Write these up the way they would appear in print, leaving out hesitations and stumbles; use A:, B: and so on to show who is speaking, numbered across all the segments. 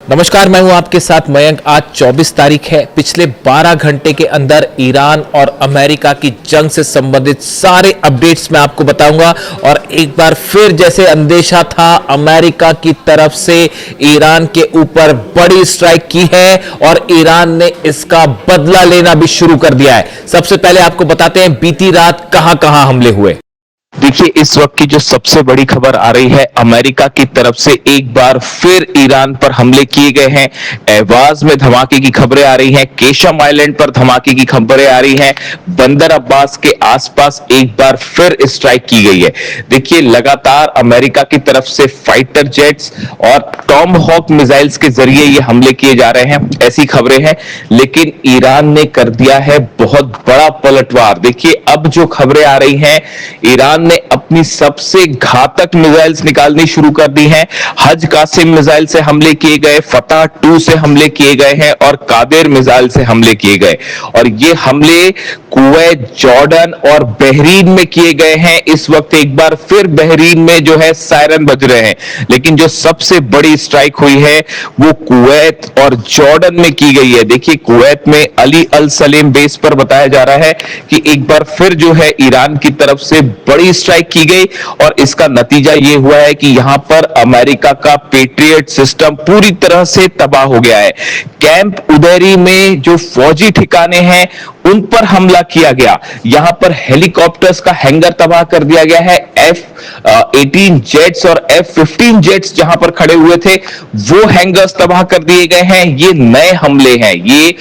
A: नमस्कार, मैं हूं आपके साथ मयंक। आज 24 तारीख है। पिछले 12 घंटे के अंदर ईरान और अमेरिका की जंग से संबंधित सारे अपडेट्स मैं आपको बताऊंगा। और एक बार फिर जैसे अंदेशा था, अमेरिका की तरफ से ईरान के ऊपर बड़ी स्ट्राइक की है और ईरान ने इसका बदला लेना भी शुरू कर दिया है। सबसे पहले आपको बताते हैं बीती रात कहां कहां हमले हुए।
B: देखिए, इस वक्त की जो सबसे बड़ी खबर आ रही है, अमेरिका की तरफ से एक बार फिर ईरान पर हमले किए गए हैं। एवाज में धमाके की खबरें आ रही हैं, केशम आइलैंड पर धमाके की खबरें आ रही हैं, बंदर अब्बास के आसपास एक बार फिर स्ट्राइक की गई है। देखिए, लगातार अमेरिका की तरफ से फाइटर जेट्स और टॉम हॉक मिसाइल्स के जरिए ये हमले किए जा रहे हैं, ऐसी खबरें हैं। लेकिन ईरान ने कर दिया है बहुत बड़ा पलटवार। देखिए, अब जो खबरें आ रही हैं, ईरान ने अपनी सबसे घातक मिसाइल्स निकालनी शुरू कर दी हैं। हज कासिम मिसाइल से हमले किए गए, फतह 2 से हमले किए गए हैं और कादेर मिसाइल से हमले किए गए। और ये हमले कुवैत, जॉर्डन और बहरीन में किए गए हैं। इस वक्त एक बार फिर बहरीन में जो है सायरन बज रहे हैं। लेकिन जो सबसे बड़ी स्ट्राइक हुई है वो कुवैत और जॉर्डन में की गई है। देखिए, कुवैत में अली अल सलेम बेस पर बताया जा रहा है कि एक बार फिर जो है ईरान की तरफ से बड़ी स्ट्राइक की गई और इसका नतीजा यह हुआ है कि यहां पर अमेरिका का पेट्रियट सिस्टम पूरी तरह से तबाह हो गया है। कैंप उदैरी में जो फौजी ठिकाने हैं उन पर हमला किया गया। यहां पर हेलीकॉप्टर्स का हैंगर तबाह कर दिया गया है। F-18 जेट्स और F-15 जेट्स जहां पर खड़े हुए थे वो हैंगर्स तबाह कर दिए गए हैं। ये नए हमले हैं, ये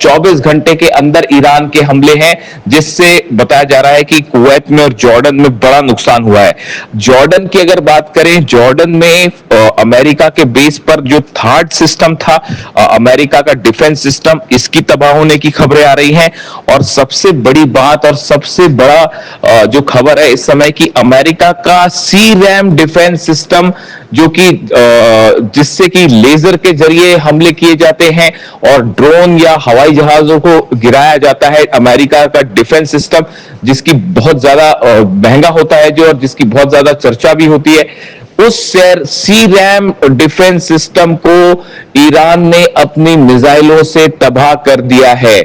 B: 24 घंटे के अंदर ईरान के हमले हैं, जिससे बताया जा रहा है कि कुवैत में और जॉर्डन में बड़ा नुकसान हुआ है। जॉर्डन की अगर बात करें, जॉर्डन में अमेरिका के बेस पर जो थर्ड सिस्टम था, अमेरिका का डिफेंस सिस्टम, इसकी तबाह होने की खबरें आ रही हैं। और सबसे बड़ी बात और सबसे बड़ा जो खबर है इस समय की, अमेरिका का C-RAM डिफेंस सिस्टम, जो कि जिससे कि लेजर के जरिए हमले किए जाते हैं और ड्रोन या हवाई जहाजों को गिराया जाता है। अमेरिका का डिफेंस सिस्टम, जिसकी बहुत ज्यादा महंगा होता है जो, और जिसकी बहुत ज्यादा चर्चा भी होती है, उस C-RAM डिफेंस सिस्टम को ईरान ने अपनी मिसाइलों से तबाह कर दिया है।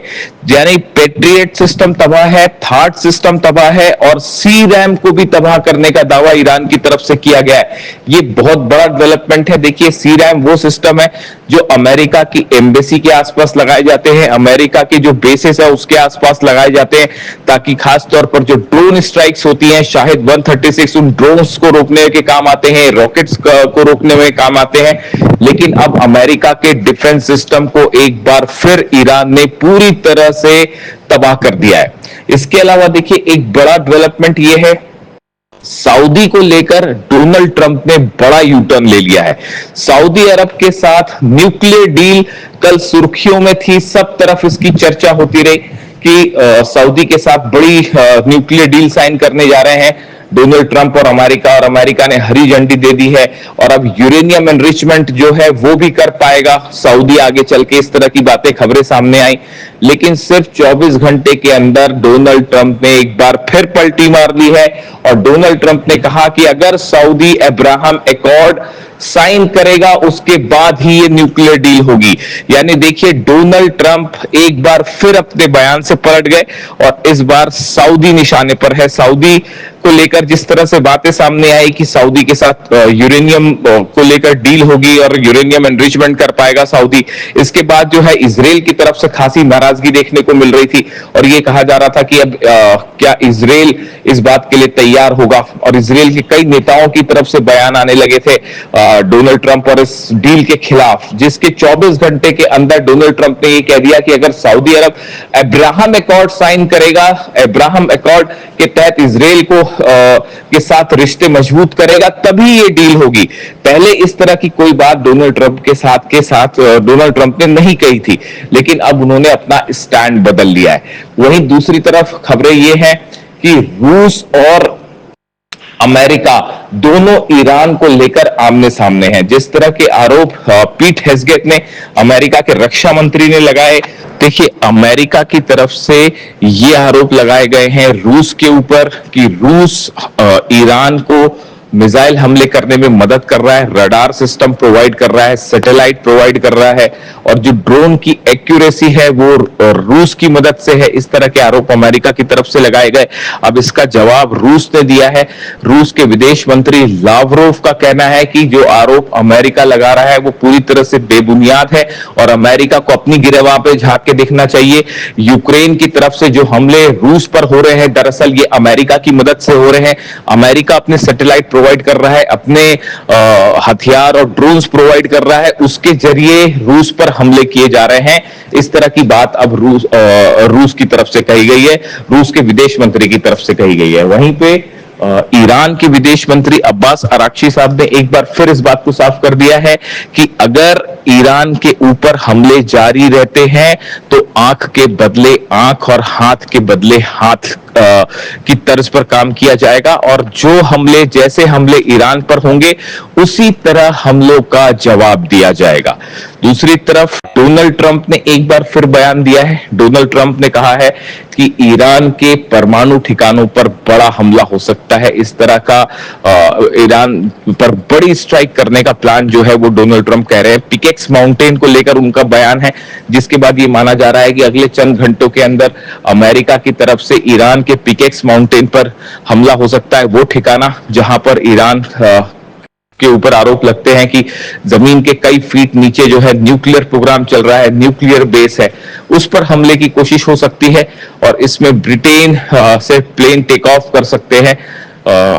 B: यानी पेट्रियट सिस्टम तबाह है, थर्ड सिस्टम तबाह है और C-RAM को भी तबाह करने का दावा ईरान की तरफ से किया गया है। ये बहुत बड़ा डेवलपमेंट है। देखिए, C-RAM वो सिस्टम है जो अमेरिका की एम्बेसी के आसपास लगाए जाते हैं, अमेरिका की जो बेसिस है उसके आसपास लगाए जाते हैं, ताकि खास तौर पर जो ड्रोन स्ट्राइक्स होती हैं, शाहिद 136, उन ड्रोन्स को रोकने के काम आते हैं, रॉकेट्स को रोकने में काम आते हैं। लेकिन अब अमेरिका के डिफेंस सिस्टम को एक बार फिर ईरान ने पूरी तरह से तबाह कर दिया है। इसके अलावा देखिए, एक बड़ा डेवलपमेंट यह है, सऊदी को लेकर डोनाल्ड ट्रंप ने बड़ा यू टर्न ले लिया है। सऊदी अरब के साथ न्यूक्लियर डील कल सुर्खियों में थी, सब तरफ इसकी चर्चा होती रही कि सऊदी के साथ बड़ी न्यूक्लियर डील साइन करने जा रहे हैं डोनाल्ड ट्रंप और अमेरिका ने हरी झंडी दे दी है। और अब यूरेनियम एनरिचमेंट जो है वो भी कर पाएगा सऊदी आगे चल के, इस तरह की बातें, खबरें सामने आई। लेकिन सिर्फ 24 घंटे के अंदर डोनाल्ड ट्रंप ने एक बार फिर पलटी मार दी है और डोनाल्ड ट्रंप ने कहा कि अगर सऊदी अब्राहम एकॉर्ड साइन करेगा उसके बाद ही ये न्यूक्लियर डील होगी। यानी देखिए, डोनाल्ड ट्रंप एक बार फिर अपने बयान से पलट गए और इस बार सऊदी निशाने पर है। सऊदी को लेकर जिस तरह से बातें सामने आई कि सऊदी के साथ यूरेनियम को लेकर डील होगी और यूरेनियम एनरिचमेंट कर पाएगा सऊदी, इसके बाद जो है इजराइल की तरफ से खासी नाराजगी देखने को मिल रही थी और ये कहा जा रहा था कि अब क्या इजराइल इस बात के लिए तैयार होगा। और इजराइल के कई नेताओं की तरफ से बयान आने लगे थे डोनाल्ड ट्रंप और इस डील के खिलाफ, जिसके 24 घंटे के अंदर डोनाल्ड ट्रंप ने ये कह दिया कि अगर सऊदी अरब अब्राहम एकॉर्ड साइन करेगा, अब्राहम एकॉर्ड के तहत इजराइल को के साथ रिश्ते मजबूत करेगा, तभी ये डील होगी। पहले इस तरह की कोई बात डोनाल्ड ट्रंप के साथ डोनाल्ड ट्रंप ने नहीं कही थी, लेकिन अब उन्होंने अपना स्टैंड बदल लिया है। वहीं दूसरी तरफ खबरें ये हैं कि रूस और अमेरिका दोनों ईरान को लेकर आमने सामने हैं। जिस तरह के आरोप पीट हेग्सेट ने, अमेरिका के रक्षा मंत्री ने लगाए, देखिए, अमेरिका की तरफ से ये आरोप लगाए गए हैं रूस के ऊपर कि रूस ईरान को मिसाइल हमले करने में मदद कर रहा है, रडार सिस्टम प्रोवाइड कर रहा है, सैटेलाइट प्रोवाइड कर रहा है, और जो ड्रोन की एक्यूरेसी है वो रूस की मदद से है। इस तरह के आरोप अमेरिका की तरफ से लगाए गए। अब इसका जवाब रूस ने दिया है। रूस के विदेश मंत्री लावरोव का कहना है कि जो आरोप अमेरिका लगा रहा है वो पूरी तरह से बेबुनियाद है और अमेरिका को अपनी गिरबान पे झांक के देखना चाहिए। यूक्रेन की तरफ से जो हमले रूस पर हो रहे हैं, दरअसल ये अमेरिका की मदद से हो रहे हैं। अमेरिका अपने सैटेलाइट प्रोवाइड कर रहा है, अपने हथियार और ड्रोन्स प्रोवाइड कर रहा है, उसके जरिए रूस पर हमले किए जा रहे हैं। इस तरह की बात अब रूस की तरफ से कही गई है, रूस के विदेश मंत्री की तरफ से कही गई है। वहीं पे ईरान के विदेश मंत्री अब्बास अराक्ची साहब ने एक बार फिर इस बात को साफ कर दिया है कि अगर ईरान के ऊपर हमले जारी रहते हैं तो आंख के बदले आंख और हाथ के बदले हाथ की तर्ज पर काम किया जाएगा, और जो हमले, जैसे हमले ईरान पर होंगे उसी तरह हमलों का जवाब दिया जाएगा। दूसरी तरफ डोनाल्ड ट्रंप ने एक बार फिर बयान दिया है। डोनाल्ड ट्रंप ने कहा है कि ईरान के परमाणु ठिकानों पर बड़ा हमला हो सकता है। इस तरह का ईरान पर बड़ी स्ट्राइक करने का प्लान जो है वो डोनाल्ड ट्रंप कह रहे हैं। पिकेक्स माउंटेन को लेकर उनका बयान है, जिसके बाद ये माना जा रहा है कि अगले चंद घंटों के अंदर अमेरिका की तरफ से ईरान के पिकेक्स माउंटेन पर हमला हो सकता है। वो ठिकाना जहां पर ईरान के ऊपर आरोप लगते हैं कि जमीन के कई फीट नीचे जो है न्यूक्लियर प्रोग्राम चल रहा है, न्यूक्लियर बेस है, उस पर हमले की कोशिश हो सकती है। और इसमें ब्रिटेन से प्लेन टेक ऑफ कर सकते हैं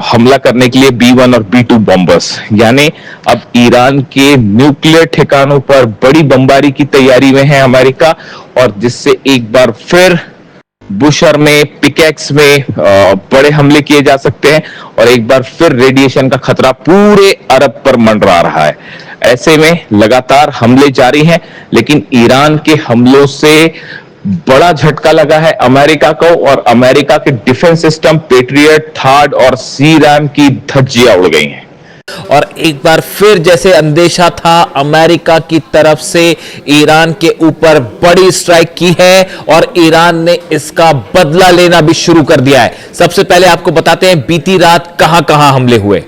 B: हमला करने के लिए B-1 और B-2 बॉम्बर्स। यानी अब ईरान के न्यूक्लियर ठिकानों पर बड़ी बमबारी की तैयारी में है अमेरिका, और जिससे एक बार फिर बुशर में, पिकेक्स में बड़े हमले किए जा सकते हैं, और एक बार फिर रेडिएशन का खतरा पूरे अरब पर मंडरा रहा है। ऐसे में लगातार हमले जारी हैं, लेकिन ईरान के हमलों से बड़ा झटका लगा है अमेरिका को, और अमेरिका के डिफेंस सिस्टम पेट्रियट, थर्ड और सी-रैम की धज्जियां उड़ गई हैं।
A: और एक बार फिर जैसे अंदेशा था, अमेरिका की तरफ से ईरान के ऊपर बड़ी स्ट्राइक की है और ईरान ने इसका बदला लेना भी शुरू कर दिया है। सबसे पहले आपको बताते हैं बीती रात कहां कहां हमले हुए।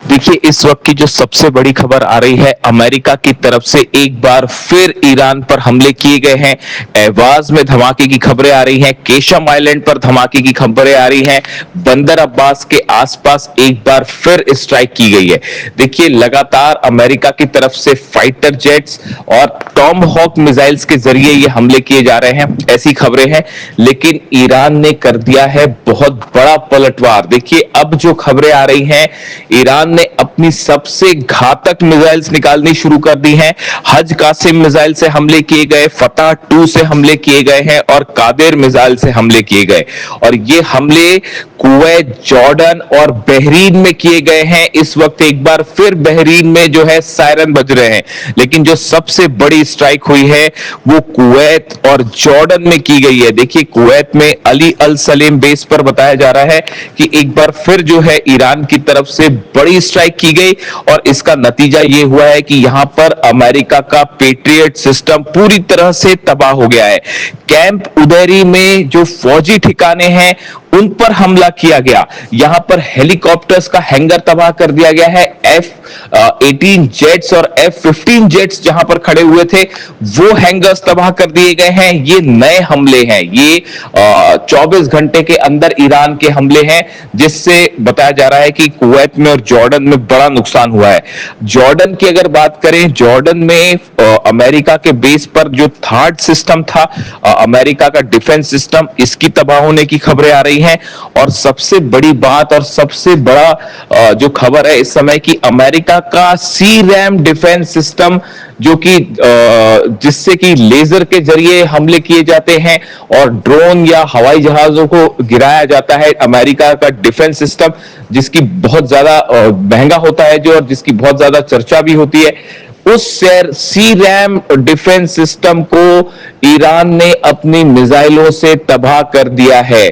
B: देखिए, इस वक्त की जो सबसे बड़ी खबर आ रही है, अमेरिका की तरफ से एक बार फिर ईरान पर हमले किए गए हैं। एवाज में धमाके की खबरें आ रही हैं, केशम आइलैंड पर धमाके की खबरें आ रही हैं, बंदर अब्बास के आसपास एक बार फिर स्ट्राइक की गई है। देखिए, लगातार अमेरिका की तरफ से फाइटर जेट्स और टॉम हॉक मिसाइल्स के जरिए ये हमले किए जा रहे हैं, ऐसी खबरें हैं। लेकिन ईरान ने कर दिया है बहुत बड़ा पलटवार। देखिए, अब जो खबरें आ रही हैं, ईरान ने अपनी सबसे घातक मिसाइल्स निकालनी शुरू कर दी हैं। हज कासिम मिसाइल से हमले किए गए, फतह 2 से हमले किए गए हैं, और कादिर मिसाइल से हमले किए गए। और ये हमले कुवैत, जॉर्डन और बहरीन में किए गए हैं। इस वक्त एक बार फिर बहरीन में जो है सायरन बज रहे हैं, लेकिन जो सबसे बड़ी स्ट्राइक हुई है वो कुवैत और जॉर्डन में की गई है। देखिए, कुवैत में अली अल सलेम बेस पर बताया जा रहा है कि एक बार फिर जो है ईरान की तरफ से बड़ी स्ट्राइक की गई, और इसका नतीजा ये हुआ है कि यहां पर अमेरिका का पेट्रियट सिस्टम पूरी तरह से तबाह हो गया है। कैंप उदैरी में जो फौजी ठिकाने हैं उन पर हमला किया गया। यहां पर हेलीकॉप्टर्स का हैंगर तबाह कर दिया गया है। F-18 जेट्स और F-15 जेट्स जहां पर खड़े हुए थे वो हैंगर्स तबाह कर दिए गए हैं। ये नए हमले हैं, ये 24 घंटे के अंदर ईरान के हमले हैं, जिससे बताया जा रहा है कि कुवैत में और जॉर्डन में बड़ा नुकसान हुआ है। जॉर्डन की अगर बात करें, जॉर्डन में अमेरिका के बेस पर जो थर्ड सिस्टम था, अमेरिका का डिफेंस सिस्टम, इसकी तबाह होने की खबरें आ रही हैं। और सबसे बड़ी बात और सबसे बड़ा जो खबर है इस समय की, अमेरिका का सी-रैम डिफेंस सिस्टम, जो कि जिससे कि लेजर के जरिए हमले किए जाते हैं और ड्रोन या हवाई जहाजों को गिराया जाता है, अमेरिका का डिफेंस सिस्टम, जिसकी बहुत ज्यादा महंगा होता है जो, और जिसकी बहुत ज्यादा चर्चा भी होती है, उस सी-रैम डिफेंस सिस्टम को ईरान ने अपनी मिसाइलों से तबाह कर दिया है।